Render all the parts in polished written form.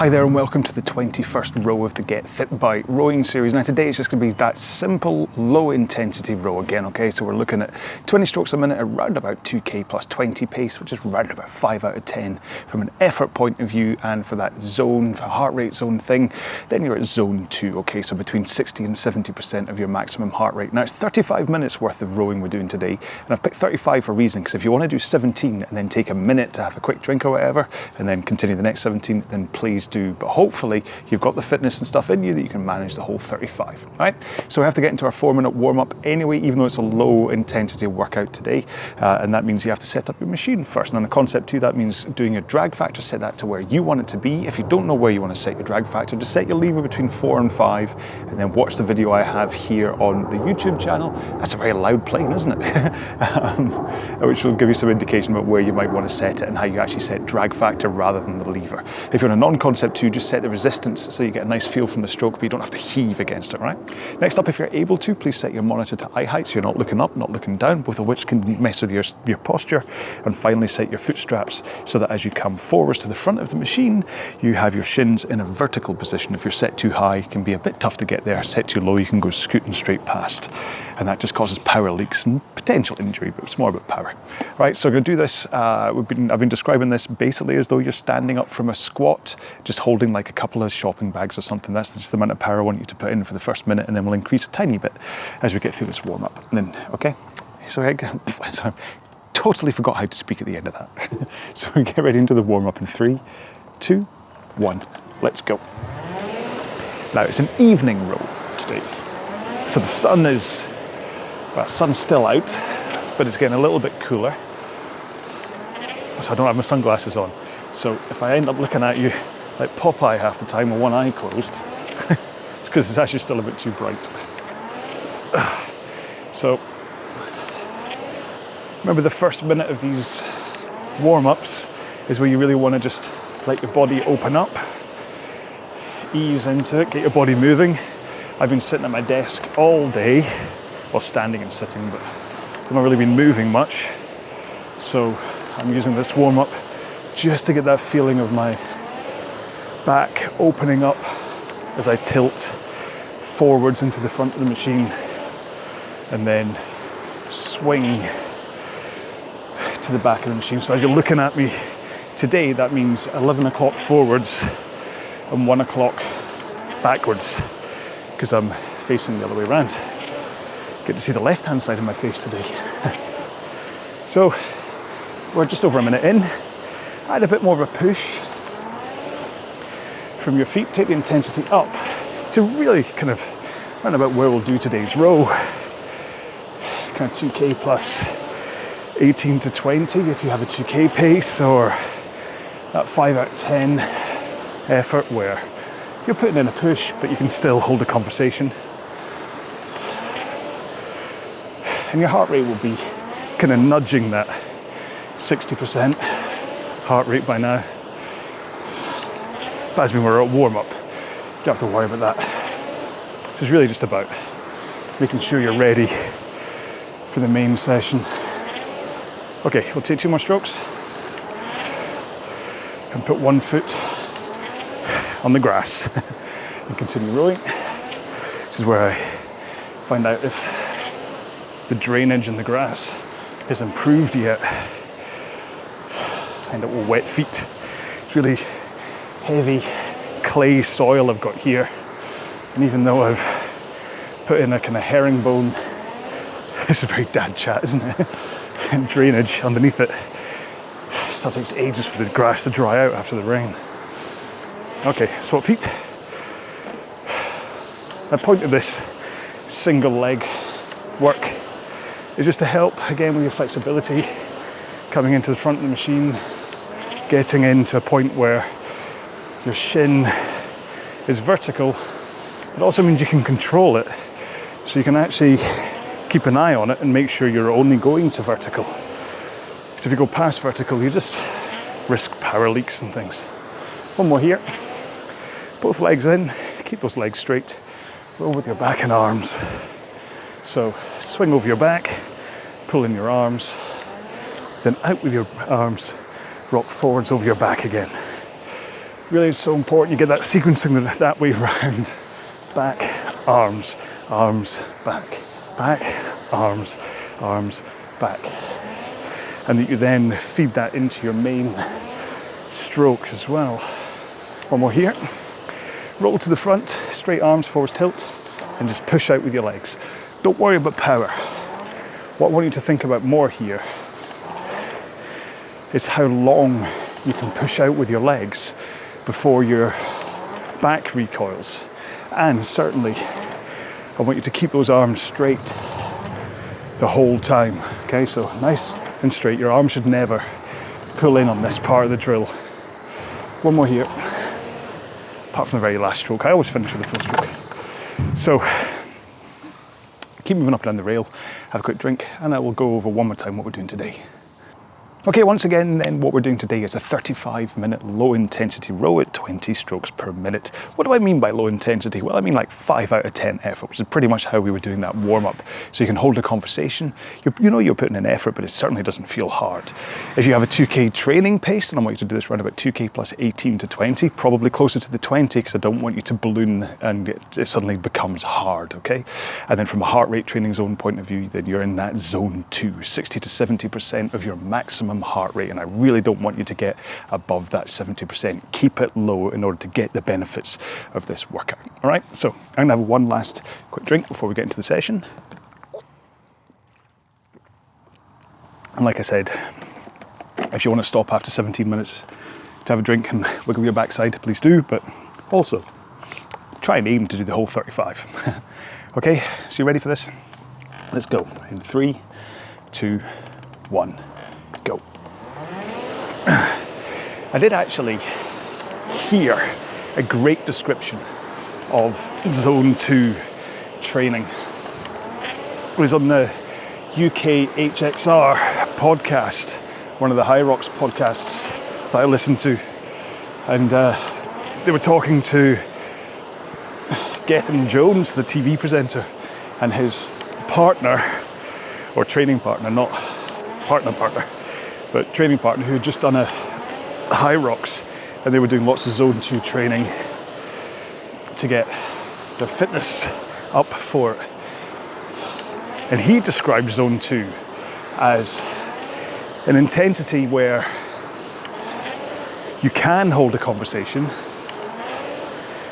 Hi there and welcome to the 21st row of the Get Fit by Rowing series. Now today it's just going to be that simple low intensity row again, okay? So we're looking at 20 strokes a minute around about 2k plus 20 pace, which is around about 5 out of 10 from an effort point of view, and for that zone, for heart rate zone thing, then you're at zone 2, okay? So between 60 and 70% of your maximum heart rate. Now it's 35 minutes worth of rowing we're doing today, and I've picked 35 for a reason, because if you want to do 17 and then take a minute to have a quick drink or whatever, and then continue the next 17, then please do, but hopefully you've got the fitness and stuff in you that you can manage the whole 35. Right, so we have to get into our 4-minute warm-up anyway, even though it's a low intensity workout today, and that means you have to set up your machine first. And on the concept 2, that means doing your drag factor, set that to where you want it to be. If you don't know where you want to set your drag factor, just set your lever between 4 and 5, and then watch the video I have here on the YouTube channel. That's a very loud plane, isn't it? Which will give you some indication about where you might want to set it and how you actually set drag factor rather than the lever. If you're on a non-concept 2, just set the resistance so you get a nice feel from the stroke, but you don't have to heave against it, right? Next up, if you're able to, please set your monitor to eye height so you're not looking up, not looking down, both of which can mess with your posture. And finally, set your foot straps so that as you come forwards to the front of the machine, you have your shins in a vertical position. If you're set too high, it can be a bit tough to get there. Set too low, you can go scooting straight past. And that just causes power leaks and potential injury, but it's more about power. Right, so we're going to do this. I've been describing this basically as though you're standing up from a squat, just holding like a couple of shopping bags or something. That's just the amount of power I want you to put in for the first minute, and then we'll increase a tiny bit as we get through this warm up. And then, okay, so I totally forgot how to speak at the end of that. So we get ready into the warm up in 3, 2, 1, let's go. Now it's an evening row today, so the sun is, well, sun's still out, but it's getting a little bit cooler. So I don't have my sunglasses on. So if I end up looking at you like Popeye half the time with one eye closed, it's because it's actually still a bit too bright. So remember, the first minute of these warm-ups is where you really want to just let your body open up, ease into it, get your body moving. I've been sitting at my desk all day, well, standing and sitting, but I've not really been moving much. So I'm using this warm-up just to get that feeling of my back opening up as I tilt forwards into the front of the machine, and then swing to the back of the machine. So as you're looking at me today, that means 11 o'clock forwards and 1 o'clock backwards, because I'm facing the other way around. Get to see the left-hand side of my face today. So we're just over a minute in. Add a bit more of a push from your feet, take the intensity up to really kind of round about where we'll do today's row. Kind of 2k plus 18 to 20 if you have a 2k pace, or that 5 out of 10 effort where you're putting in a push but you can still hold a conversation. And your heart rate will be kind of nudging that 60% heart rate by now. But as we were at warm up, you don't have to worry about that. This is really just about making sure you're ready for the main session. Okay, we'll take 2 more strokes and put 1 foot on the grass and continue rowing. This is where I find out if the drainage in the grass has improved yet. End up with wet feet. It's really heavy clay soil I've got here, and even though I've put in a kind of herringbone, this is very dad chat, isn't it? And drainage underneath it. It still takes ages for the grass to dry out after the rain. Okay, swap feet. The point of this single leg work is just to help again with your flexibility, coming into the front of the machine, getting into a point where your shin is vertical. It also means you can control it, so you can actually keep an eye on it and make sure you're only going to vertical. Because if you go past vertical, you just risk power leaks and things. 1 more here. Both legs in, keep those legs straight, roll with your back and arms. So swing over your back, pull in your arms, then out with your arms, rock forwards over your back again. Really is so important you get that sequencing that way round. Back, arms, arms, back, back, arms, arms, back. And that you then feed that into your main stroke as well. One more here. Roll to the front, straight arms, forwards tilt, and just push out with your legs. Don't worry about power. What I want you to think about more here is how long you can push out with your legs before your back recoils. And certainly, I want you to keep those arms straight the whole time. Okay, so nice and straight. Your arm should never pull in on this part of the drill. One more here. Apart from the very last stroke, I always finish with a full stroke. So, keep moving up and down the rail, have a quick drink, and I will go over one more time what we're doing today. Okay, once again, then what we're doing today is a 35-minute low intensity row at 20 strokes per minute. What do I mean by low intensity? Well, I mean like 5 out of 10 effort, which is pretty much how we were doing that warm up. So you can hold a conversation, you know you're putting in effort, but it certainly doesn't feel hard. If you have a 2K training pace, then I want you to do this around about 2K plus 18 to 20, probably closer to the 20, because I don't want you to balloon and it suddenly becomes hard, okay? And then from a heart rate training zone point of view, then you're in that zone 2, 60 to 70% of your maximum heart rate, and I really don't want you to get above that 70%. Keep it low in order to get the benefits of this workout. All right, so I'm gonna have one last quick drink before we get into the session. And like I said, if you want to stop after 17 minutes to have a drink and wiggle your backside, please do, but also try and aim to do the whole 35. Okay, so you ready for this? Let's go. In 3, 2, 1. Go. I did actually hear a great description of zone 2 training. It was on the UK HXR podcast, one of the High Rocks podcasts that I listened to, and they were talking to Gethin Jones, the TV presenter, and his partner, or training partner, not partner, but training partner, who had just done a High Rocks, and they were doing lots of zone 2 training to get their fitness up for it. And he described zone 2 as an intensity where you can hold a conversation,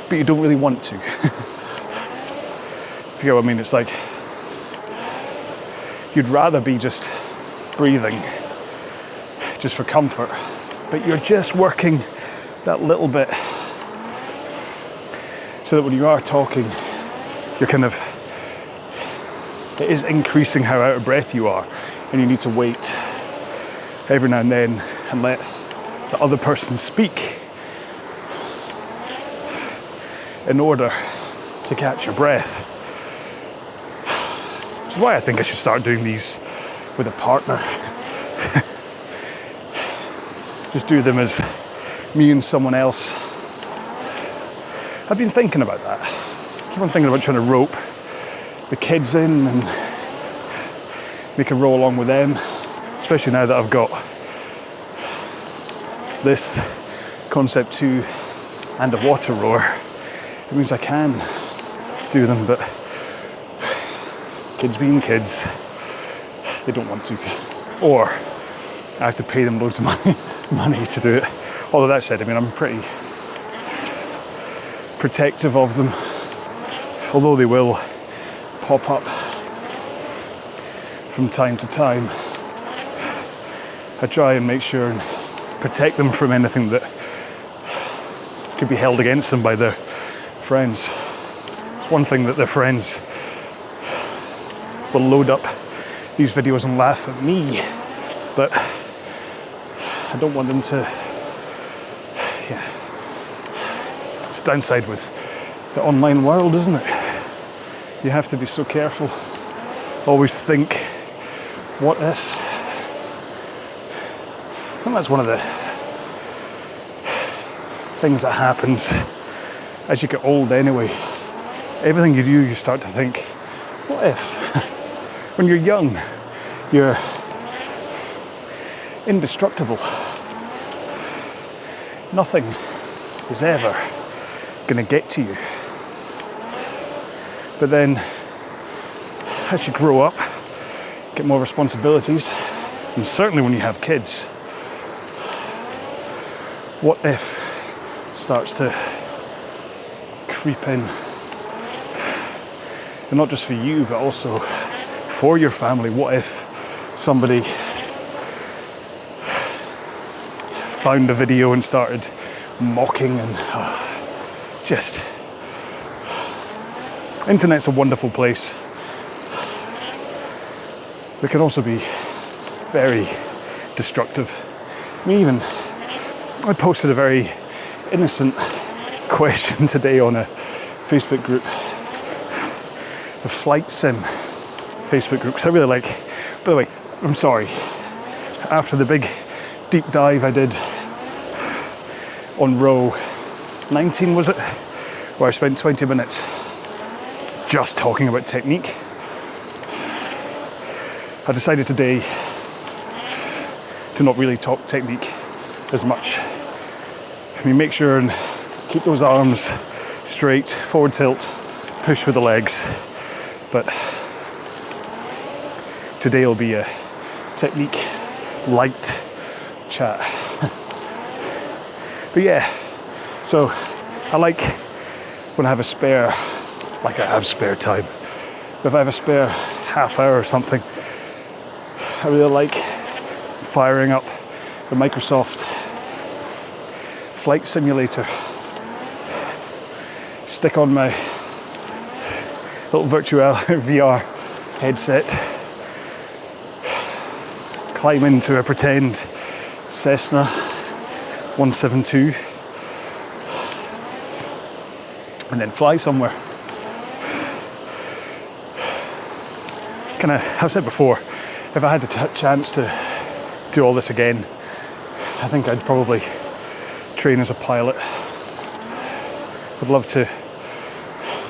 but you don't really want to. If you get what I mean, it's like you'd rather be just breathing just for comfort, but you're just working that little bit so that when you are talking, you're kind of, it is increasing how out of breath you are, and you need to wait every now and then and let the other person speak in order to catch your breath. Which is why I think I should start doing these with a partner. Just do them as me and someone else. I've been thinking about that. I keep on thinking about trying to rope the kids in and make a row along with them, especially now that I've got this Concept 2 and a water rower. It means I can do them, but kids being kids, they don't want to. Or I have to pay them loads of money to do it. Although that said, I mean, I'm pretty protective of them, although they will pop up from time to time. I try and make sure and protect them from anything that could be held against them by their friends. It's one thing that their friends will load up these videos and laugh at me, but I don't want them to, it's downside with the online world, isn't it? You have to be so careful. Always think, what if? I think that's one of the things that happens as you get old anyway. Everything you do, you start to think, what if? When you're young, you're indestructible. Nothing is ever going to get to you. But then, as you grow up, get more responsibilities, and certainly when you have kids, what if starts to creep in. And not just for you, but also for your family. What if somebody found a video and started mocking and just... Internet's a wonderful place. It can also be very destructive. I posted a very innocent question today on a Facebook group, a flight sim Facebook group, because I really like, by the way, I'm sorry, after the big deep dive I did on row 19, was it, where I spent 20 minutes just talking about technique, I decided today to not really talk technique as much. I mean, make sure and keep those arms straight, forward tilt, push with the legs, but today will be a technique light chat. But yeah, so I like when I have a spare, like I have spare time. If I have a spare half hour or something, I really like firing up the Microsoft Flight Simulator. Stick on my little virtual VR headset, climb into a pretend Cessna 172 and then fly somewhere. I've said before, if I had the chance to do all this again, I think I'd probably train as a pilot. I'd love to.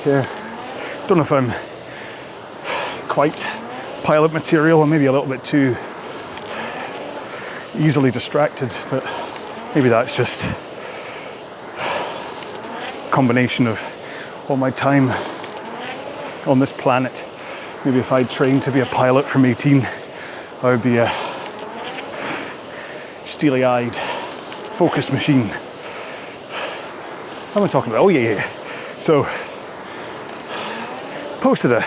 Yeah, don't know if I'm quite pilot material, or maybe a little bit too easily distracted, but maybe that's just a combination of all my time on this planet. Maybe if I'd trained to be a pilot from 18, I would be a steely-eyed focus machine. What am I talking about? Oh yeah. So, posted a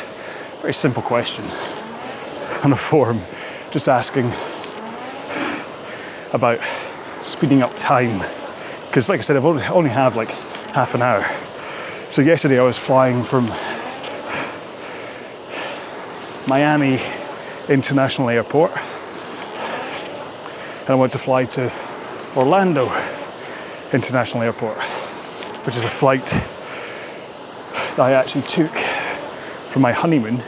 very simple question on a forum, just asking about speeding up time. Because like I said, I've only have like half an hour. So yesterday I was flying from Miami International Airport, and I went to fly to Orlando International Airport, which is a flight that I actually took for my honeymoon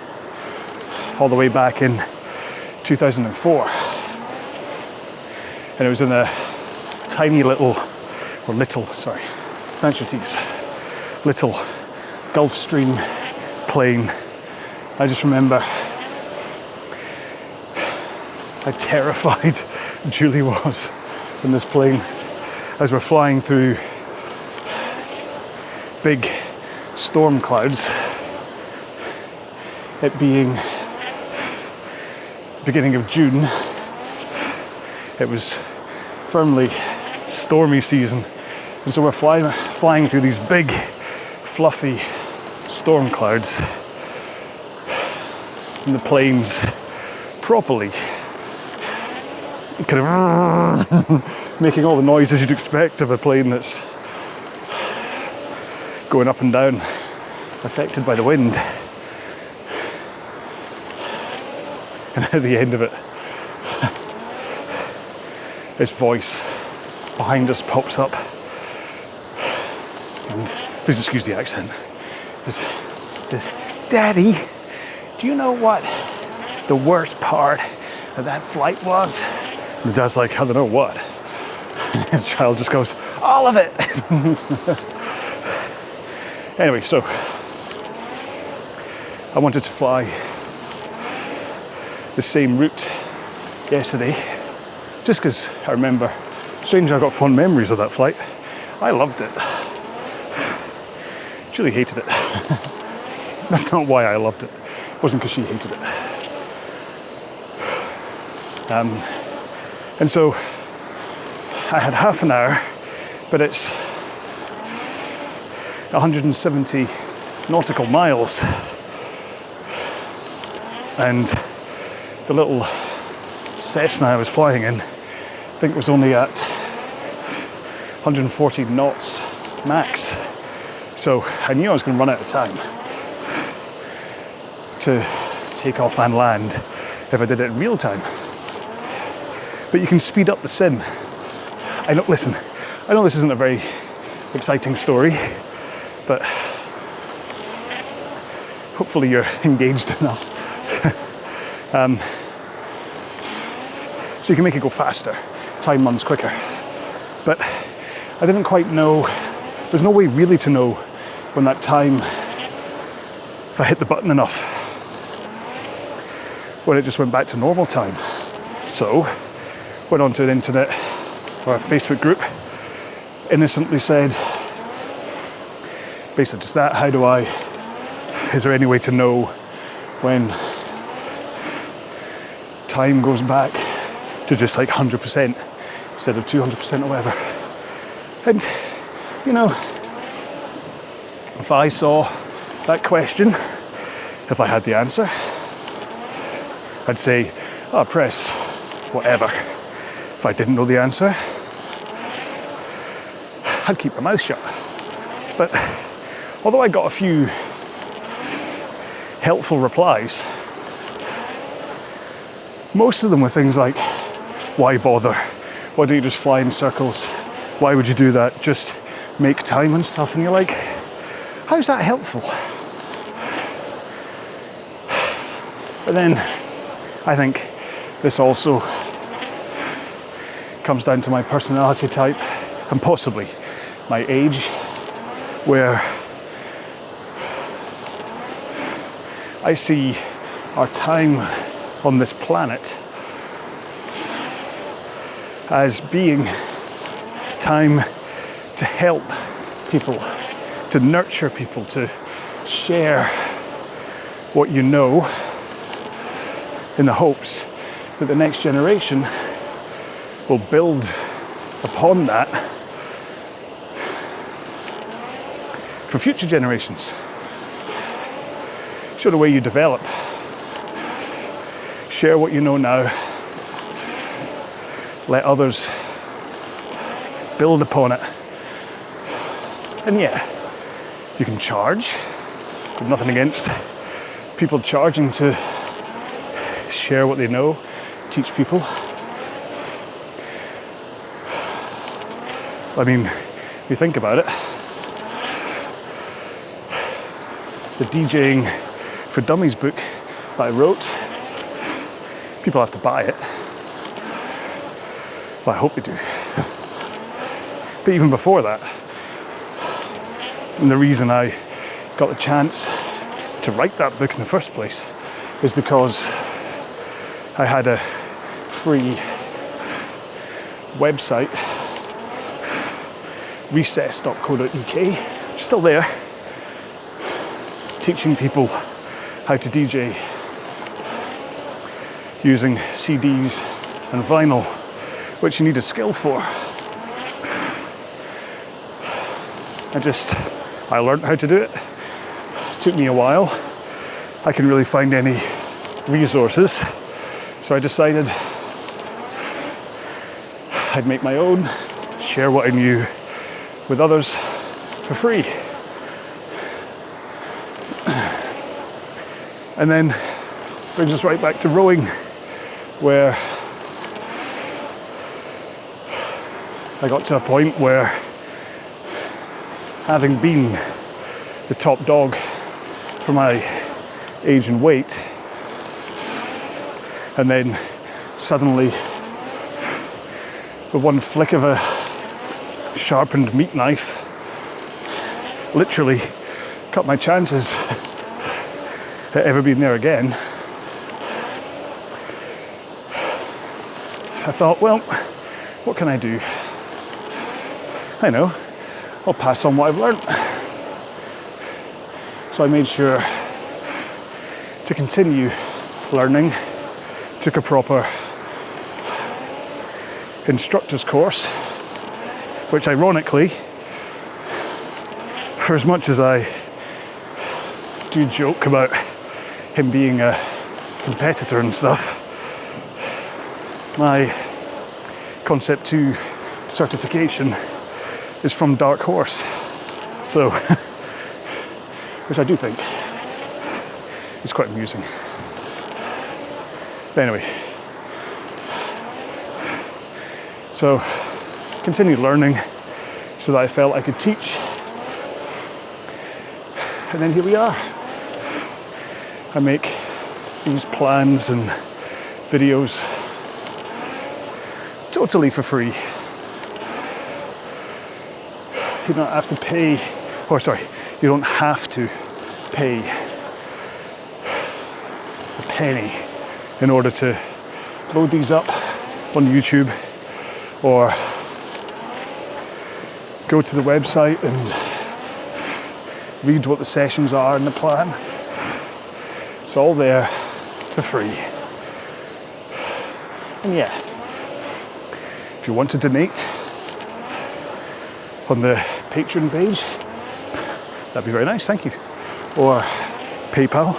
all the way back in 2004. And it was in a tiny little Gulfstream plane. I just remember how terrified Julie was in this plane as we're flying through big storm clouds, it being beginning of June. It was firmly stormy season, and so we're flying through these big fluffy storm clouds, and the plane's properly kind of making all the noises you'd expect of a plane that's going up and down, affected by the wind. And at the end of it, his voice behind us pops up, and please excuse the accent. It says, "Daddy, do you know what the worst part of that flight was?" And the dad's like, "I don't know what." And the child just goes, "All of it." Anyway, so I wanted to fly the same route yesterday, just because I remember, strangely, I got fond memories of that flight. I loved it. Julie hated it. That's not why I loved it. It wasn't because she hated it. And so I had half an hour, but it's 170 nautical miles. And the little Cessna I was flying in, I think was only at 140 knots max. So I knew I was going to run out of time to take off and land if I did it in real time. But you can speed up the sim. I know, listen, I know this isn't a very exciting story, but hopefully you're engaged enough. So you can make it go faster, time runs quicker. But I didn't quite know, there's no way really to know when that time, if I hit the button enough, when it just went back to normal time. So, went onto an internet or a Facebook group, innocently said, basically just that, is there any way to know when time goes back to just like 100% instead of 200% or whatever? And, you know, if I saw that question, if I had the answer, I'd say, oh, press whatever. If I didn't know the answer, I'd keep my mouth shut. But although I got a few helpful replies, most of them were things like, why bother? Why don't you just fly in circles? Why would you do that? Just make time and stuff. And you're like, how's that helpful? But then I think this also comes down to my personality type and possibly my age, where I see our time on this planet as being time to help people, to nurture people, to share what you know, in the hopes that the next generation will build upon that for future generations. Show the way you develop. Share what you know now. Let others build upon it. And yeah, you can charge. I've nothing against people charging to share what they know, teach people. I mean, if you think about it, the DJing for Dummies book that I wrote, people have to buy it. Well, I hope they do. But even before that, and the reason I got the chance to write that book in the first place is because I had a free website, recess.co.uk, still there, teaching people how to DJ using CDs and vinyl, which you need a skill for. I learned how to do it. It took me a while. I couldn't really find any resources, so I decided I'd make my own, share what I knew with others for free. And then brings us right back to rowing, where I got to a point where, having been the top dog for my age and weight, and then suddenly, with one flick of a sharpened meat knife, literally cut my chances at ever being there again, I thought, well, what can I do? I know, I'll pass on what I've learned. So I made sure to continue learning, took a proper instructor's course, which ironically, for as much as I do joke about him being a competitor and stuff, my Concept 2 certification is from Dark Horse, so which I do think is quite amusing. But anyway, so continued learning so that I felt I could teach, and then here we are. I make these plans and videos totally for free. You don't have to pay, or sorry, you don't have to pay a penny in order to load these up on YouTube or go to the website and read what the sessions are and the plan. It's all there for free. And yeah, if you want to donate on the Patreon page, that'd be very nice, thank you. Or PayPal,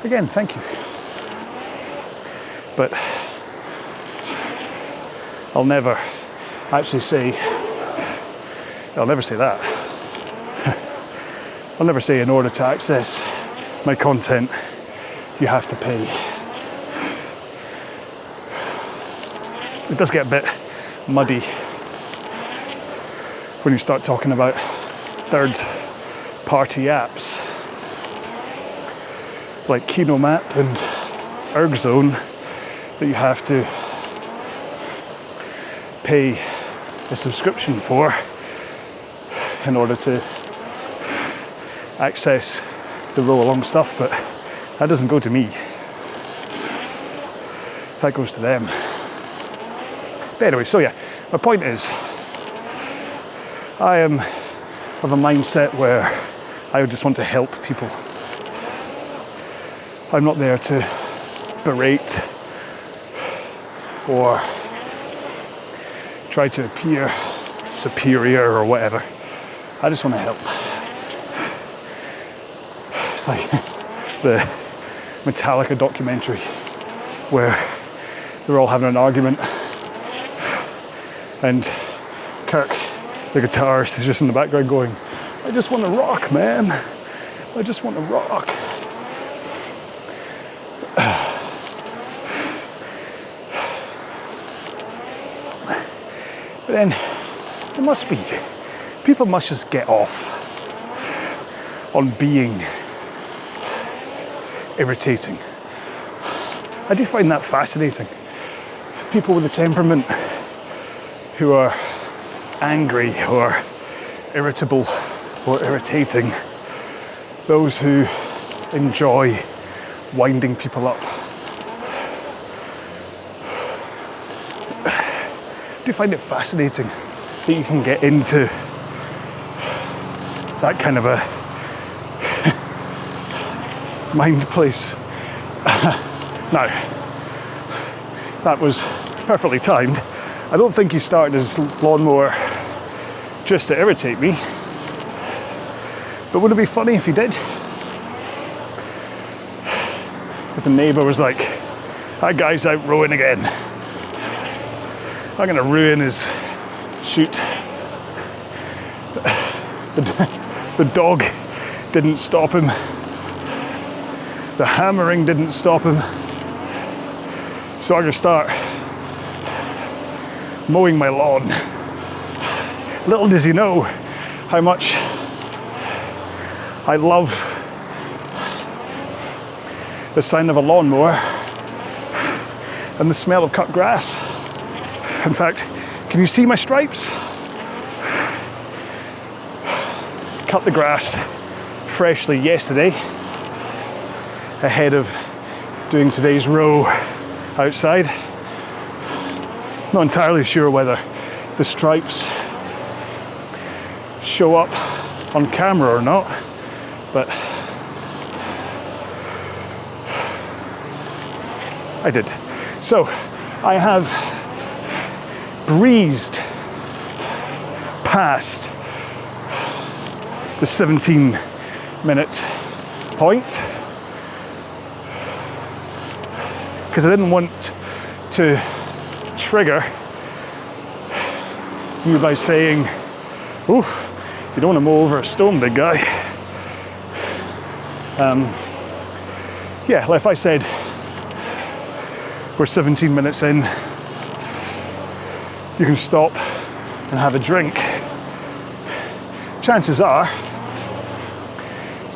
again, thank you. But I'll never actually say, I'll never say that. I'll never say in order to access my content, you have to pay. It does get a bit muddy when you start talking about third-party apps like Kinomap and ErgZone that you have to pay a subscription for in order to access the RowAlong stuff, but that doesn't go to me. That goes to them. But anyway, so yeah, my point is, I am of a mindset where I just want to help people. I'm not there to berate or try to appear superior or whatever. I just want to help. It's like the Metallica documentary where they're all having an argument and Kirk, the guitarist, is just in the background going, I just want to rock, man. I just want to rock. But then there must be, people must just get off on being irritating. I do find that fascinating. People with a temperament who are angry or irritable or irritating, those who enjoy winding people up. I do find it fascinating that you can get into that kind of a mind place. Now, that was perfectly timed. I don't think he started his lawnmower just to irritate me, but would it be funny if he did? If the neighbour was like, that guy's out rowing again. I'm going to ruin his shoot. The dog didn't stop him. The hammering didn't stop him. So I'm going to start mowing my lawn. Little does he know how much I love the sound of a lawnmower and the smell of cut grass. In fact, can you see my stripes? Cut the grass freshly yesterday ahead of doing today's row outside. Not entirely sure whether the stripes show up on camera or not, but I did. So I have breezed past the 17-minute point because I didn't want to trigger you by saying, "Oh, you don't want to mow over a stone, big guy." Yeah, like if I said we're 17 minutes in, you can stop and have a drink, chances are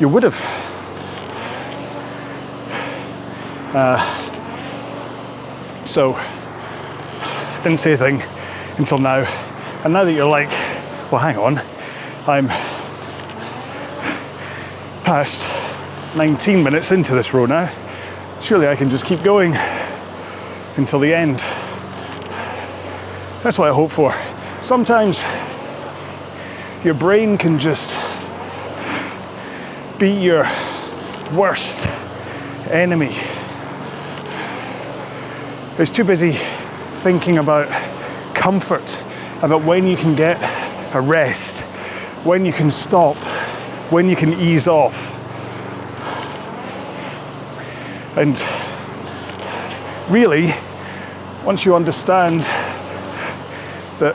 you would have. So didn't say a thing until now, and now that you're like, well, hang on, I'm past 19 minutes into this row now, surely I can just keep going until the end. That's what I hope for. Sometimes your brain can just be your worst enemy. It's too busy thinking about comfort, about when you can get a rest, when you can stop, when you can ease off. And really, once you understand that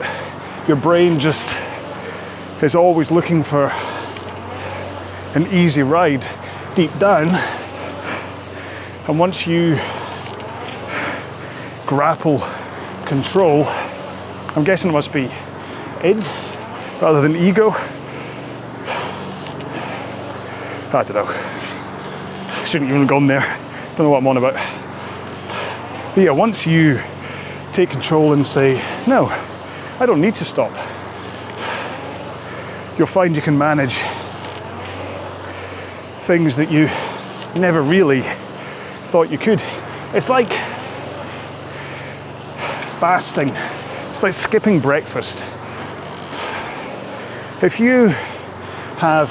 your brain just is always looking for an easy ride deep down, and once you grapple control, I'm guessing it must be id rather than ego. I don't know. Shouldn't even have gone there. Don't know what I'm on about. But yeah, once you take control and say, no, I don't need to stop, you'll find you can manage things that you never really thought you could. It's like fasting. It's like skipping breakfast. If you have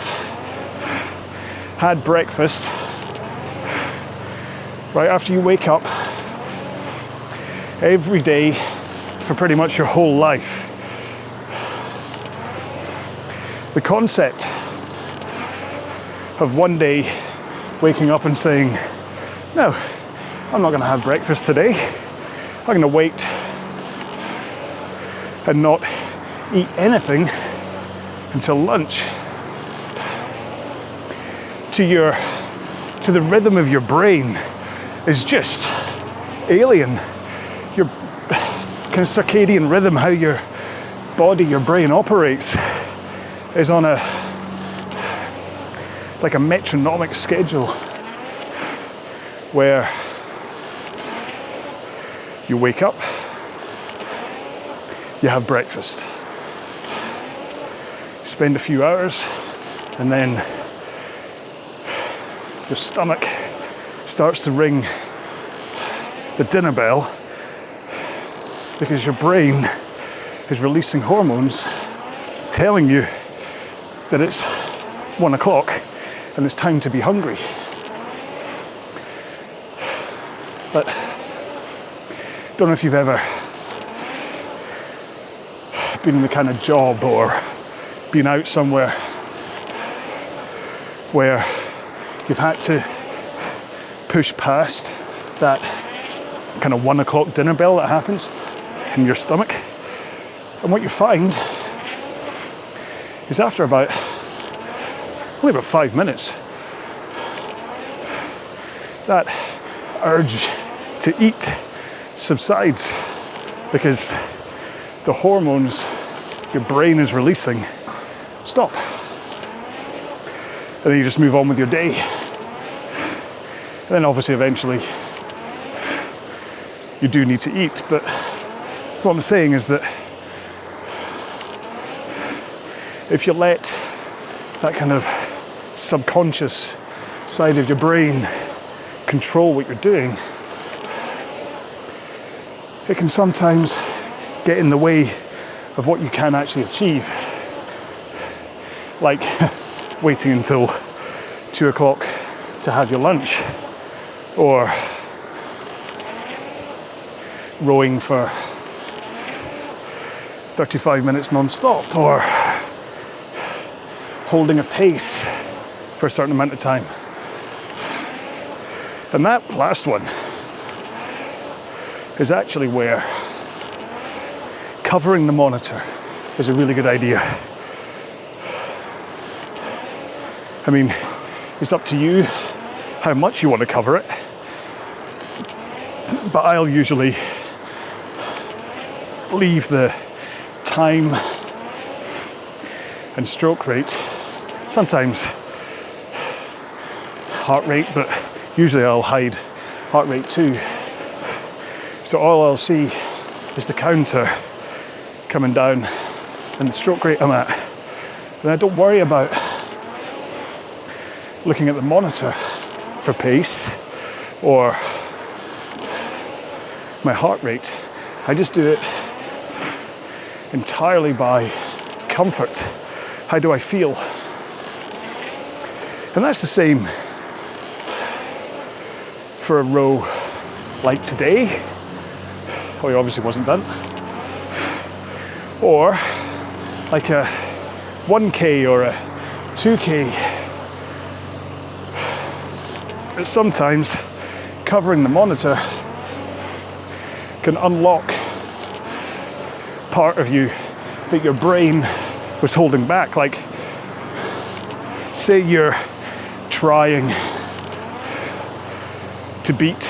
had breakfast right after you wake up every day for pretty much your whole life, the concept of one day waking up and saying, no, I'm not going to have breakfast today, I'm going to wait and not eat anything until lunch, to the rhythm of your brain is just alien. Your kind of circadian rhythm, how your body, your brain operates, is on like a metronomic schedule where you wake up, you have breakfast, spend a few hours, and then your stomach starts to ring the dinner bell because your brain is releasing hormones telling you that it's 1 o'clock and it's time to be hungry. But don't know if you've ever been in the kind of job or been out somewhere where you've had to push past that kind of 1 o'clock dinner bell that happens in your stomach. And what you find is after only about 5 minutes, that urge to eat subsides because the hormones your brain is releasing stop. And then you just move on with your day. And then obviously eventually you do need to eat, but what I'm saying is that if you let that kind of subconscious side of your brain control what you're doing, it can sometimes get in the way of what you can actually achieve. like waiting until 2 o'clock to have your lunch, or rowing for 35 minutes non-stop, or holding a pace for a certain amount of time. And that last one is actually where covering the monitor is a really good idea. I mean, it's up to you how much you want to cover it, but I'll usually leave the time and stroke rate, sometimes heart rate, but usually I'll hide heart rate too. So all I'll see is the counter coming down and the stroke rate I'm at. And I don't worry about looking at the monitor for pace or my heart rate. I just do it entirely by comfort. How do I feel? And that's the same for a row like today. Oh, he obviously wasn't done. Or like a 1K or a 2K. But sometimes covering the monitor can unlock part of you that your brain was holding back. Like, say you're trying to beat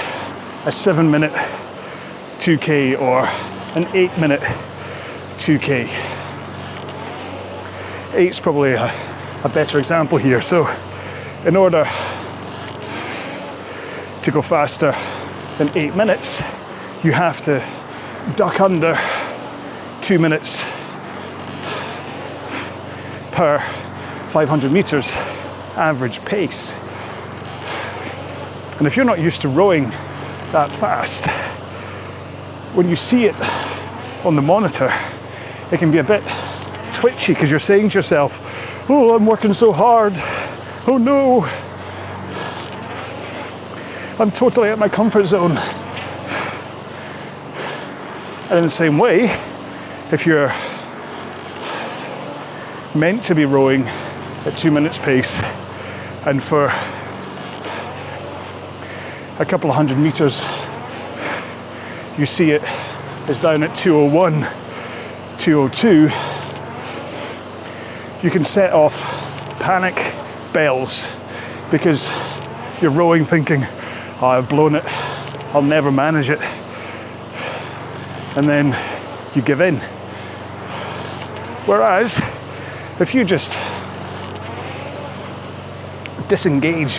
a 7-minute 2K or an 8-minute 2K. 8's probably a better example here. So in order to go faster than 8 minutes, you have to duck under 2 minutes per 500 meters average pace. And if you're not used to rowing that fast, when you see it on the monitor, it can be a bit twitchy because you're saying to yourself, oh, I'm working so hard. Oh no, I'm totally out my comfort zone. And in the same way, if you're meant to be rowing at 2 minutes pace, and for a couple of 100 meters you see it is down at 201, 202, you can set off panic bells because you're rowing thinking, oh, I've blown it, I'll never manage it. And then you give in. Whereas if you just disengage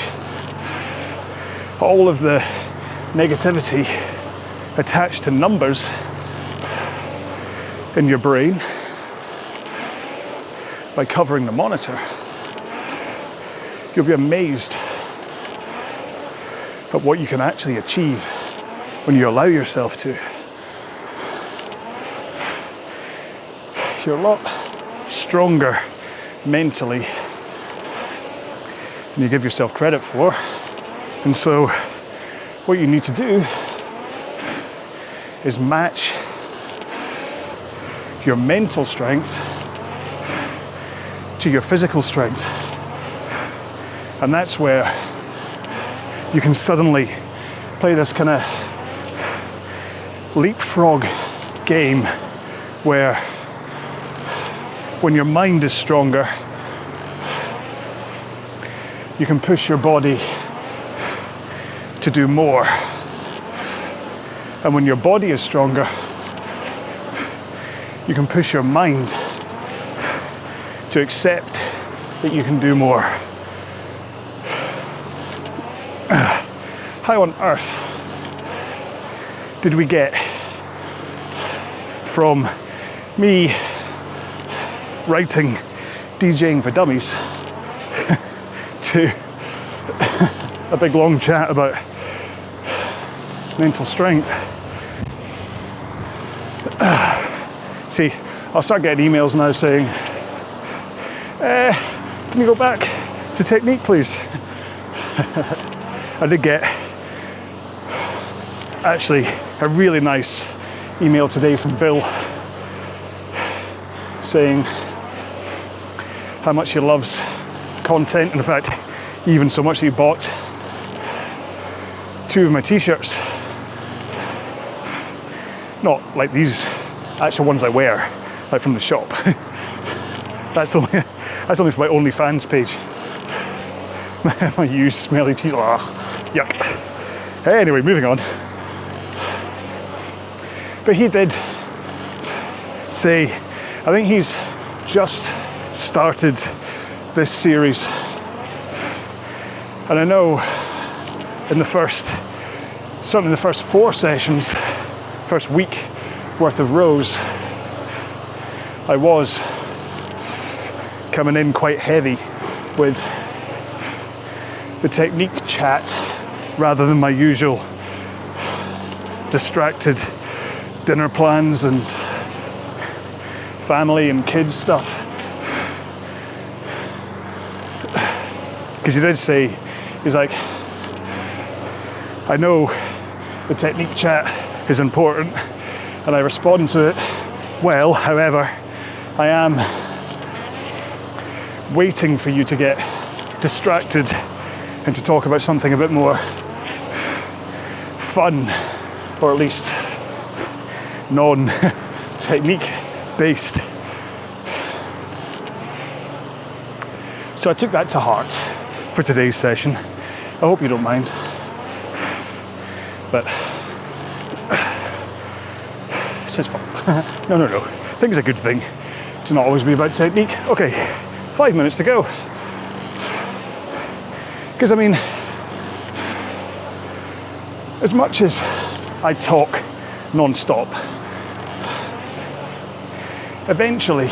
all of the negativity attached to numbers in your brain by covering the monitor, you'll be amazed at what you can actually achieve when you allow yourself to. You're a lot stronger mentally than you give yourself credit for. And so what you need to do is match your mental strength to your physical strength. And that's where you can suddenly play this kind of leapfrog game where when your mind is stronger, you can push your body to do more. And when your body is stronger, you can push your mind to accept that you can do more. How on earth did we get from me writing DJing for Dummies to a big long chat about mental strength? See, I'll start getting emails now saying, can you go back to technique, please? I did get actually a really nice email today from Bill saying how much he loves content, and in fact even so much that he bought 2 of my t-shirts. Not like these actual ones I wear, like from the shop. That's only for my OnlyFans page. My used smelly t-shirt. Oh, yuck. Anyway, moving on. But he did say, I think he's just started this series. And I know in the first, certainly in the first 4 sessions, first week worth of rows, I was coming in quite heavy with the technique chat rather than my usual distracted dinner plans and family and kids stuff. Because he did say, he's like, I know the technique chat is important and I respond to it well, however, I am waiting for you to get distracted and to talk about something a bit more fun, or at least non-technique based. So I took that to heart for today's session. I hope you don't mind, but it's his fault. No. I think it's a good thing to not always be about technique. Okay, 5 minutes to go. Because I mean, as much as I talk non-stop, eventually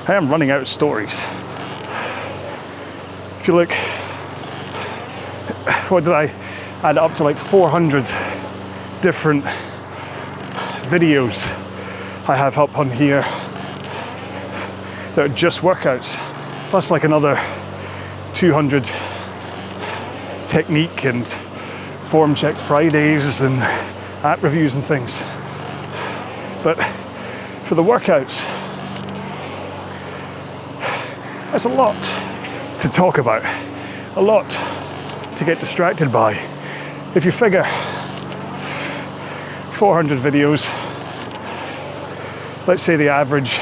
I am running out of stories. If you look, what did I add up to, like 400 different videos I have up on here that are just workouts, plus like another 200 technique and form check Fridays and app reviews and things. But for the workouts, that's a lot to talk about, a lot to get distracted by. If you figure 400 videos, let's say the average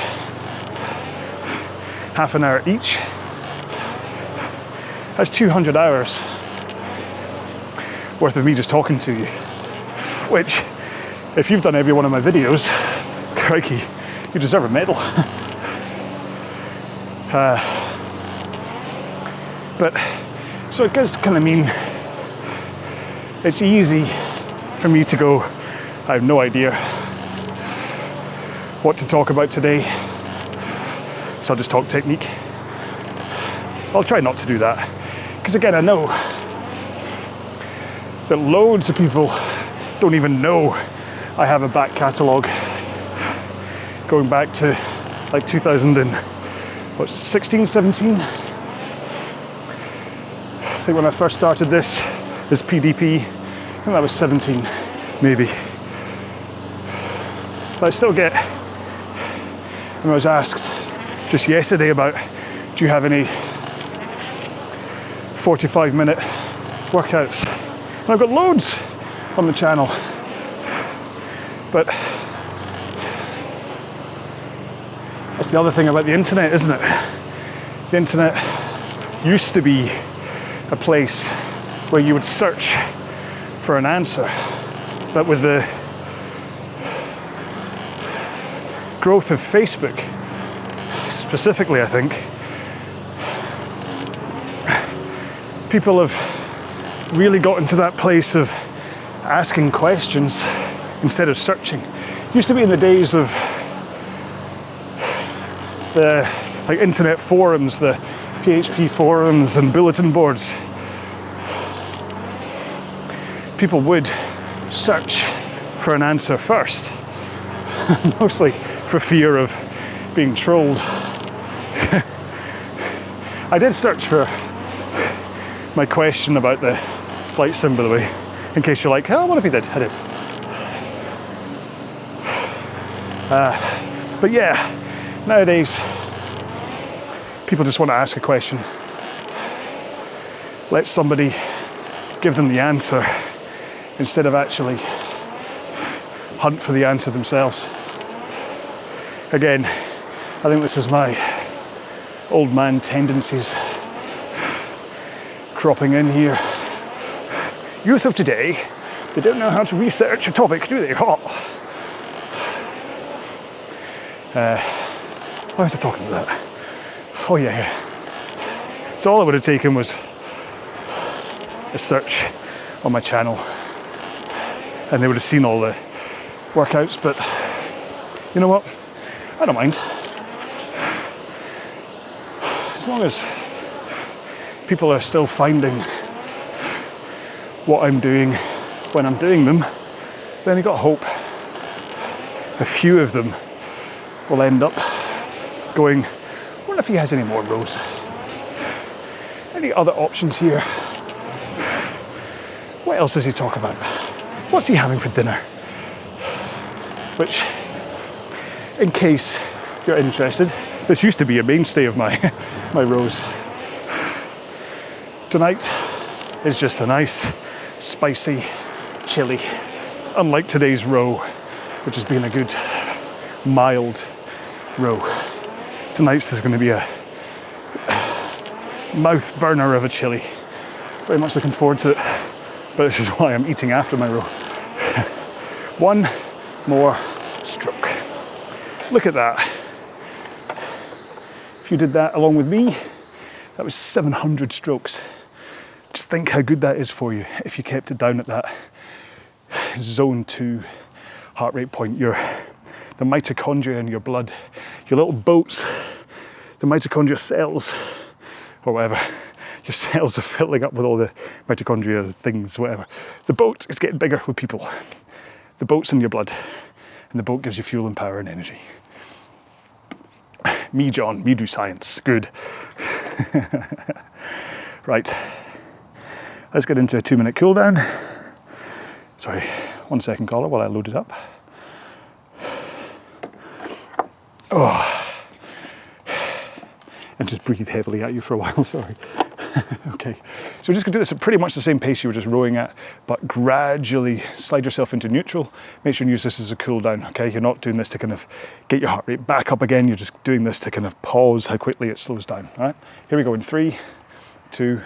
half an hour each, that's 200 hours worth of me just talking to you, which, if you've done every one of my videos, crikey, you deserve a medal. But so it does kind of mean it's easy for me to go, I have no idea what to talk about today, so I'll just talk technique. I'll try not to do that, because again, I know that loads of people don't even know I have a back catalogue going back to like 2016, 17. I think when I first started this PDP, I think that was 17, maybe. But I still get, when I was asked just yesterday about, do you have any 45-minute workouts? And I've got loads on the channel. But that's the other thing about the internet, isn't it? The internet used to be a place where you would search for an answer, but with the growth of Facebook, specifically, I think, people have really got into that place of asking questions instead of searching. It used to be in the days of the like internet forums, the PHP forums and bulletin boards. People would search for an answer first, mostly for fear of being trolled. I did search for my question about the flight sim, by the way, in case you're like, oh, what if he did? I did. But yeah, nowadays, people just want to ask a question. Let somebody give them the answer instead of actually hunt for the answer themselves. Again, I think this is my old man tendencies cropping in here. Youth of today, they don't know how to research a topic, do they? Oh. Why was I talking about that? Oh yeah. So all I would have taken was a search on my channel and they would have seen all the workouts, but you know what? I don't mind. As long as people are still finding what I'm doing when I'm doing them, then you got hope. A few of them will end up going, I wonder if he has any more rows. Any other options here? What else does he talk about? What's he having for dinner? Which, in case you're interested, this used to be a mainstay of my rows. Tonight is just a nice, spicy chili, unlike today's row, which has been a good, mild row. Tonight's is going to be a mouth burner of a chili. Very much looking forward to it, but this is why I'm eating after my row. One more stroke. Look at that. If you did that along with me, that was 700 strokes. Just think how good that is for you if you kept it down at that zone 2 heart rate point. The mitochondria in your blood, your little boats, the mitochondria cells, or whatever, your cells are filling up with all the mitochondria things, whatever. The boat is getting bigger with people. The boat's in your blood, and the boat gives you fuel and power and energy. Me, John, me do science, good. Right, let's get into a 2-minute cool down. Sorry, 1 second caller while I load it up. Oh, and just breathe heavily at you for a while, sorry. Okay, so we're just gonna do this at pretty much the same pace you were just rowing at, but gradually slide yourself into neutral. Make sure and use this as a cool down, okay? You're not doing this to kind of get your heart rate back up again, you're just doing this to kind of pause how quickly it slows down, all right? Here we go in 3, 2,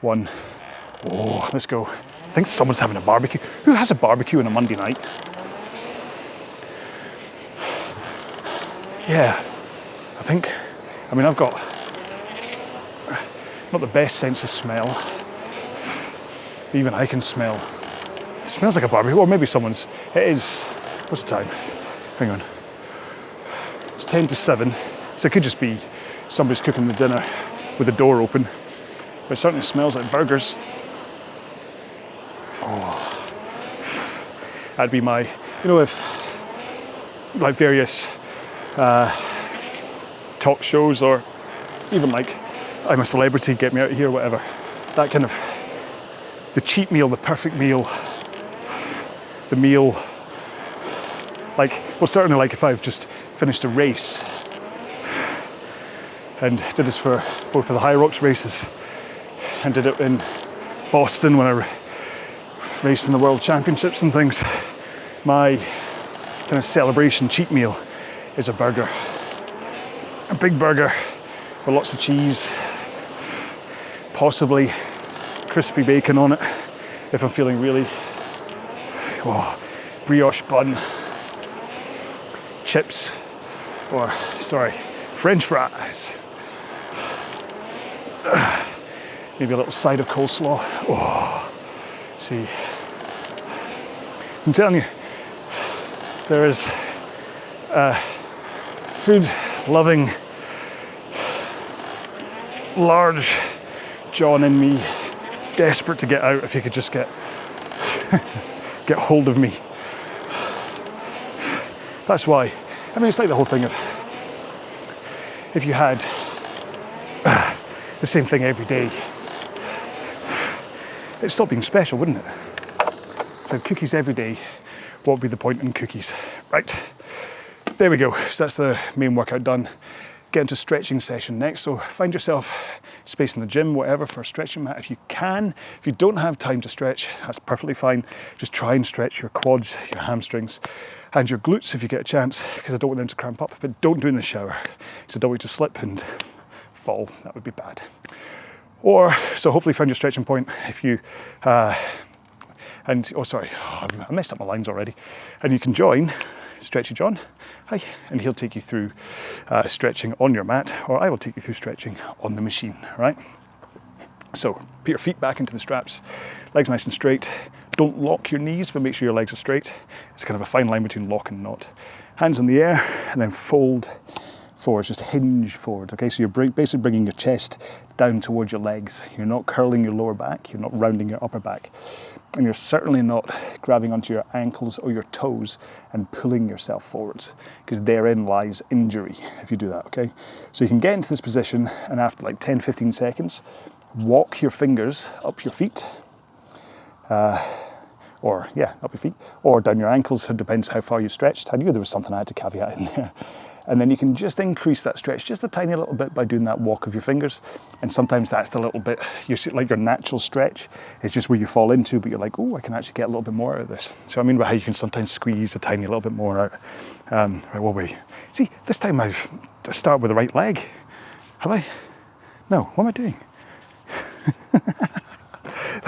1. Oh, let's go. I think someone's having a barbecue. Who has a barbecue on a Monday night? Yeah, I mean, I've got not the best sense of smell. Even I can smell. It smells like a barbecue, or maybe someone's, it is, what's the time? Hang on. It's 10 to 7, so it could just be somebody's cooking the dinner with the door open. But it certainly smells like burgers. Oh. That'd be my, you know, if like various talk shows, or even like I'm a Celebrity, get me out of here, whatever. That kind of, the cheat meal, the perfect meal, the meal, like, well, certainly like if I've just finished a race and did this for both of the High Rocks races and did it in Boston when I raced in the World Championships and things, my kind of celebration cheat meal is a burger. A big burger with lots of cheese, possibly crispy bacon on it if I'm feeling really, brioche bun, chips, or sorry, French fries, maybe a little side of coleslaw. Oh, see, I'm telling you, there is a food loving, large John in me, desperate to get out. If you could just get hold of me. That's why, I mean, it's like the whole thing of, if you had the same thing every day, it'd stop being special, wouldn't it? So cookies every day, what would be the point in cookies? Right, there we go. So that's the main workout done. Get into stretching session next. So find yourself space in the gym, whatever, for a stretching mat if you can. If you don't have time to stretch, that's perfectly fine. Just try and stretch your quads, your hamstrings, and your glutes if you get a chance, because I don't want them to cramp up. But don't do it in the shower, because I don't want you to slip and fall. That would be bad. Or, so hopefully find your stretching point if you, I messed up my lines already. And you can join Stretchy John, hi, and he'll take you through stretching on your mat, or I will take you through stretching on the machine, right? So put your feet back into the straps, legs nice and straight. Don't lock your knees, but make sure your legs are straight. It's kind of a fine line between lock and not. Hands in the air, and then fold forwards, just hinge forward, okay? So you're basically bringing your chest down towards your legs. You're not curling your lower back, you're not rounding your upper back. And you're certainly not grabbing onto your ankles or your toes and pulling yourself forwards, because therein lies injury if you do that, okay? So you can get into this position, and after like 10-15 seconds, walk your fingers up your feet, up your feet, or down your ankles. It depends how far you stretched. I knew there was something I had to caveat in there. And then you can just increase that stretch just a tiny little bit by doing that walk of your fingers. And sometimes that's the little bit, you see, like your natural stretch is just where you fall into, but you're like, oh, I can actually get a little bit more out of this. So I mean by how you can sometimes squeeze a tiny little bit more out. See, this time I've started with the right leg. Have I? No, what am I doing?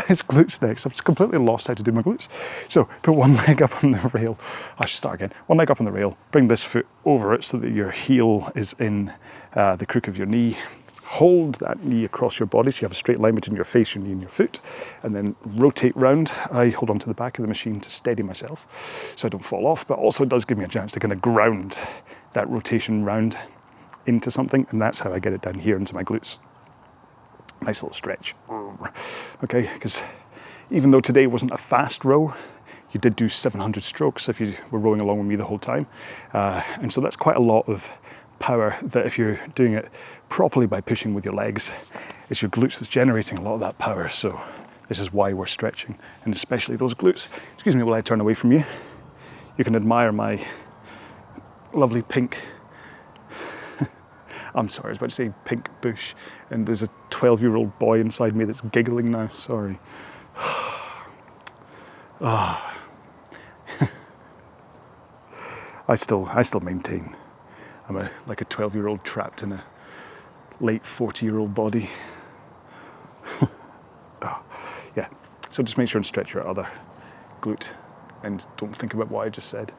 It's glutes next. I've completely lost how to do my glutes. So put one leg up on the rail. I should start again. One leg up on the rail. Bring this foot over it so that your heel is in the crook of your knee. Hold that knee across your body so you have a straight line between your face, your knee and your foot. And then rotate round. I hold onto the back of the machine to steady myself so I don't fall off. But also it does give me a chance to kind of ground that rotation round into something. And that's how I get it down here into my glutes. Nice little stretch. Okay, because even though today wasn't a fast row, you did do 700 strokes if you were rowing along with me the whole time. And so that's quite a lot of power that if you're doing it properly by pushing with your legs, it's your glutes that's generating a lot of that power. So this is why we're stretching, and especially those glutes. Excuse me while I turn away from you. You can admire my lovely pink, I'm sorry, I was about to say pink bush, and there's a 12-year-old boy inside me that's giggling now, sorry. I still maintain I'm like a 12-year-old trapped in a late 40-year-old body. Yeah, so just make sure and stretch your other glute and don't think about what I just said.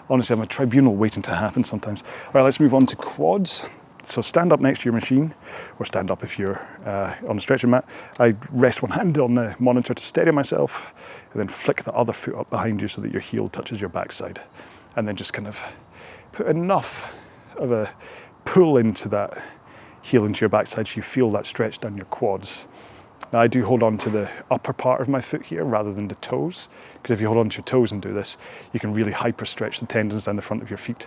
Honestly, I'm a tribunal waiting to happen sometimes. All right, let's move on to quads. So stand up next to your machine, or stand up if you're on a stretching mat. I rest one hand on the monitor to steady myself, and then flick the other foot up behind you so that your heel touches your backside. And then just kind of put enough of a pull into that heel into your backside so you feel that stretch down your quads. Now I do hold on to the upper part of my foot here rather than the toes, because if you hold on to your toes and do this, you can really hyper stretch the tendons down the front of your feet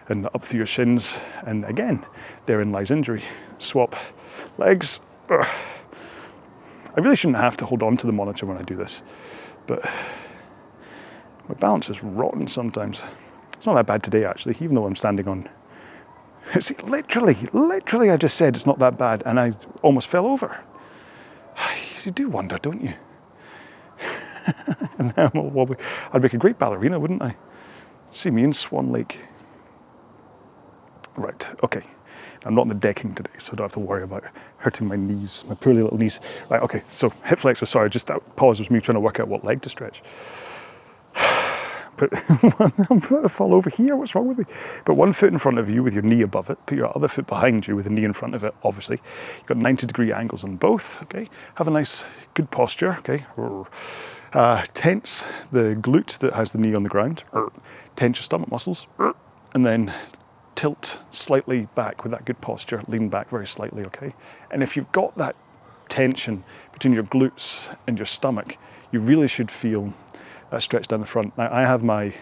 and up through your shins, and again, therein lies injury. Swap legs. Ugh. I really shouldn't have to hold on to the monitor when I do this, but my balance is rotten sometimes. It's not that bad today actually, even though I'm standing on, see, literally I just said it's not that bad and I almost fell over. You do wonder, don't you? And now I'm all wobbly. I'd make a great ballerina, wouldn't I? See me in Swan Lake. Right, okay. I'm not on the decking today, so I don't have to worry about hurting my knees, my poorly little knees. Right, okay, so hip flexor, sorry, just that pause was me trying to work out what leg to stretch. I'm going to fall over here, what's wrong with me? Put one foot in front of you with your knee above it, put your other foot behind you with the knee in front of it, obviously. You've got 90-degree angles on both, okay? Have a nice, good posture, okay? Tense the glute that has the knee on the ground, tense your stomach muscles, and then tilt slightly back with that good posture, lean back very slightly, okay? And if you've got that tension between your glutes and your stomach, you really should feel that stretch down the front. Now I have my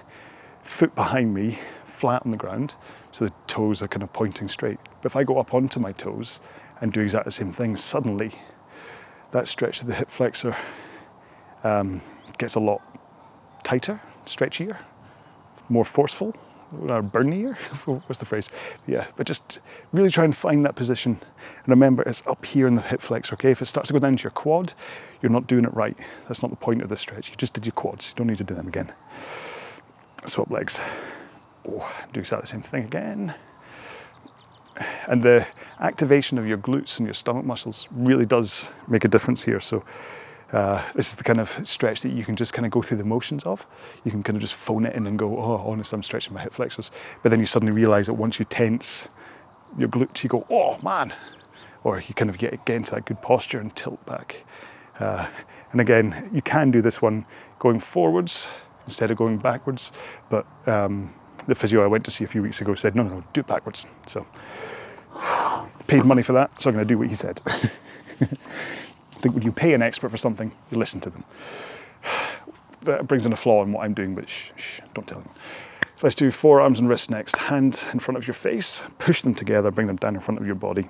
foot behind me flat on the ground, so the toes are kind of pointing straight. But if I go up onto my toes and do exactly the same thing, suddenly that stretch of the hip flexor gets a lot tighter, stretchier, more forceful, burnier, what's the phrase? Yeah, but just really try and find that position. And remember, it's up here in the hip flexor, okay? If it starts to go down to your quad, you're not doing it right. That's not the point of the stretch. You just did your quads. You don't need to do them again. Swap legs. Oh, do exactly the same thing again. And the activation of your glutes and your stomach muscles really does make a difference here. So this is the kind of stretch that you can just kind of go through the motions of. You can kind of just phone it in and go, oh, honestly, I'm stretching my hip flexors. But then you suddenly realize that once you tense your glutes, you go, oh man. Or you kind of get into that good posture and tilt back. And again, you can do this one going forwards instead of going backwards. But the physio I went to see a few weeks ago said, no, do it backwards. So paid money for that, so I'm going to do what he said. I think when you pay an expert for something, you listen to them. That brings in a flaw in what I'm doing, but shh, don't tell them. So let's do forearms and wrists next. Hands in front of your face, push them together, bring them down in front of your body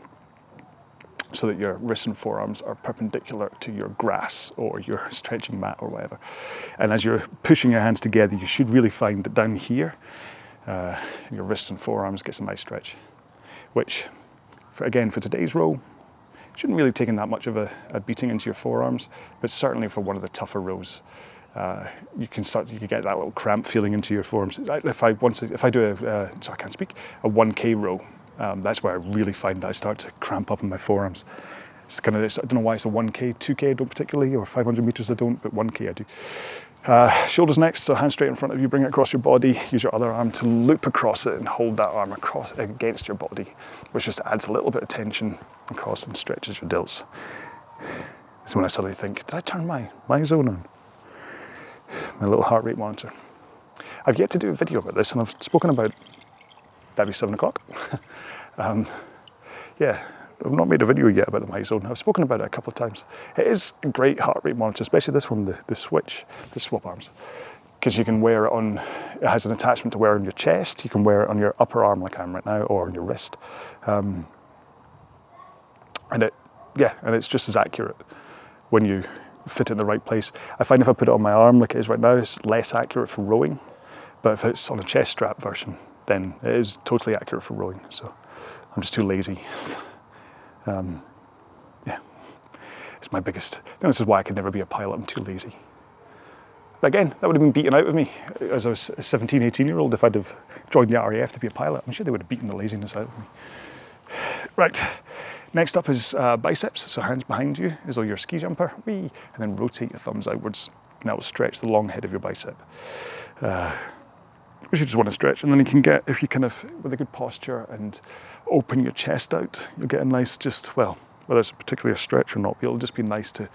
so that your wrists and forearms are perpendicular to your grass or your stretching mat or whatever. And as you're pushing your hands together, you should really find that down here, your wrists and forearms gets a nice stretch, which, for today's row, shouldn't really take in that much of a beating into your forearms, but certainly for one of the tougher rows, you can get that little cramp feeling into your forearms. If I do a 1K row, that's where I really find that I start to cramp up in my forearms. It's kind of, I don't know why it's a 1K, 2K I don't particularly, or 500 meters I don't, but 1K I do. Shoulders next, so hands straight in front of you, bring it across your body, use your other arm to loop across it and hold that arm across against your body, which just adds a little bit of tension across and stretches your delts. This is when I suddenly think, did I turn my zone on? My little heart rate monitor. I've yet to do a video about this, and I've spoken about maybe 7 o'clock. Yeah, I've not made a video yet about the MyZone. I've spoken about it a couple of times. It is a great heart rate monitor, especially this one, the swap arms, because you can wear it on, it has an attachment to wear on your chest, you can wear it on your upper arm like I am right now, or on your wrist. And it's just as accurate when you fit it in the right place. I find if I put it on my arm like it is right now, it's less accurate for rowing, but if it's on a chest strap version, then it is totally accurate for rowing. So I'm just too lazy. Yeah, it's my biggest, I think this is why I could never be a pilot, I'm too lazy. But again, that would have been beaten out of me as a 17, 18-year-old if I'd have joined the RAF to be a pilot. I'm sure they would have beaten the laziness out of me. Right, next up is biceps, so hands behind you as though you're a ski jumper, and then rotate your thumbs outwards, and that will stretch the long head of your bicep. Which you just want to stretch, and then you can get, if you kind of, with a good posture and open your chest out, you'll get a nice just, well, whether it's particularly a stretch or not, it'll just be nice to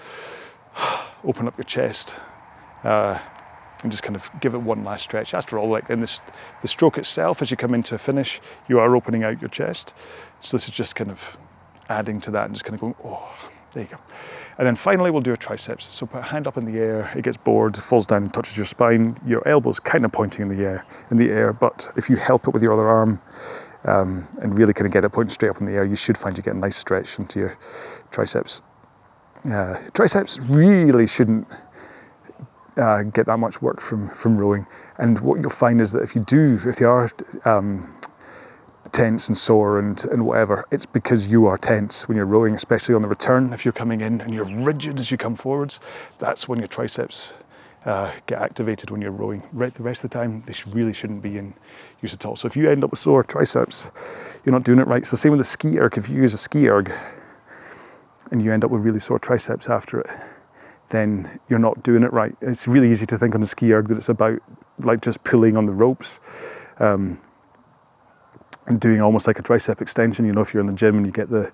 open up your chest and just kind of give it one last stretch. After all, like in the stroke itself, as you come into a finish, you are opening out your chest. So this is just kind of adding to that and just kind of going, oh, there you go. And then finally, we'll do a triceps. So put a hand up in the air, it gets bored, falls down and touches your spine. Your elbow's kind of pointing in the air, but if you help it with your other arm and really kind of get it pointing straight up in the air, you should find you get a nice stretch into your triceps. Triceps really shouldn't get that much work from rowing. And what you'll find is that if they are tense and sore and whatever, it's because you are tense when you're rowing, especially on the return. If you're coming in and you're rigid as you come forwards, that's when your triceps get activated when you're rowing. The rest of the time, they really shouldn't be in use at all. So if you end up with sore triceps, you're not doing it right. It's the same with the ski erg. If you use a ski erg and you end up with really sore triceps after it, then you're not doing it right. It's really easy to think on a ski erg that it's about like just pulling on the ropes and doing almost like a tricep extension. You know, if you're in the gym and you get the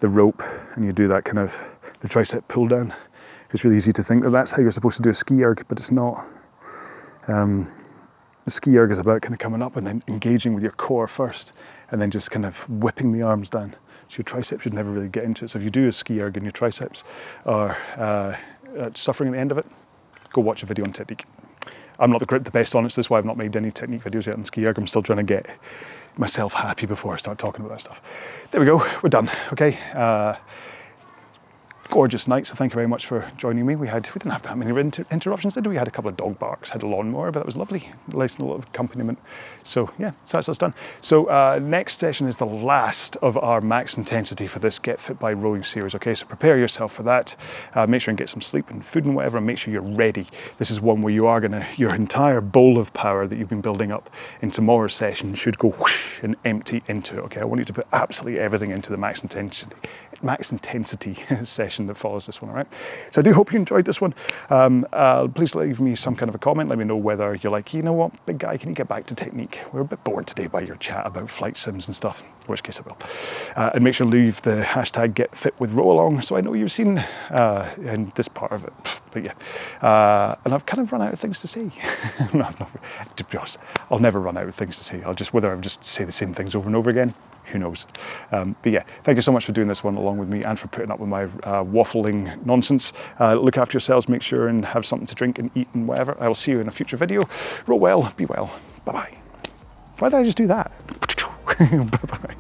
rope and you do that kind of the tricep pull down, it's really easy to think that that's how you're supposed to do a ski erg, but it's not. The ski erg is about kind of coming up and then engaging with your core first and then just kind of whipping the arms down. So your triceps should never really get into it. So if you do a ski erg and your triceps are suffering at the end of it, go watch a video on technique. I'm not the best on it, so that's why I've not made any technique videos yet on ski erg. I'm still trying to get myself happy before I start talking about that stuff. There we go, we're done, okay. Gorgeous night, so thank you very much for joining me. We didn't have that many interruptions, did we? We had a couple of dog barks, had a lawnmower, but that was lovely. Nice and a lot of accompaniment. So yeah, so that's us done. So next session is the last of our max intensity for this Get Fit by Rowing series, okay? So prepare yourself for that. Make sure and get some sleep and food and whatever, and make sure you're ready. This is one where you are gonna, your entire bowl of power that you've been building up in tomorrow's session should go whoosh and empty into it, okay? I want you to put absolutely everything into the max intensity session that follows this one, all right? So I do hope you enjoyed this one. Please leave me some kind of a comment. Let me know whether you're like, you know what, big guy, can you get back to technique? We're a bit bored today by your chat about flight sims and stuff. Worst case I will. And make sure to leave the hashtag #GetFitWithRowAlong so I know you've seen in this part of it. But yeah, and I've kind of run out of things to say. No, to be honest, I'll never run out of things to say. Whether I'll just say the same things over and over again, who knows. But yeah, thank you so much for doing this one along with me and for putting up with my waffling nonsense. Look after yourselves, make sure and have something to drink and eat and whatever. I will see you in a future video. Row well, be well, bye-bye. Why did I just do that? Bye-bye.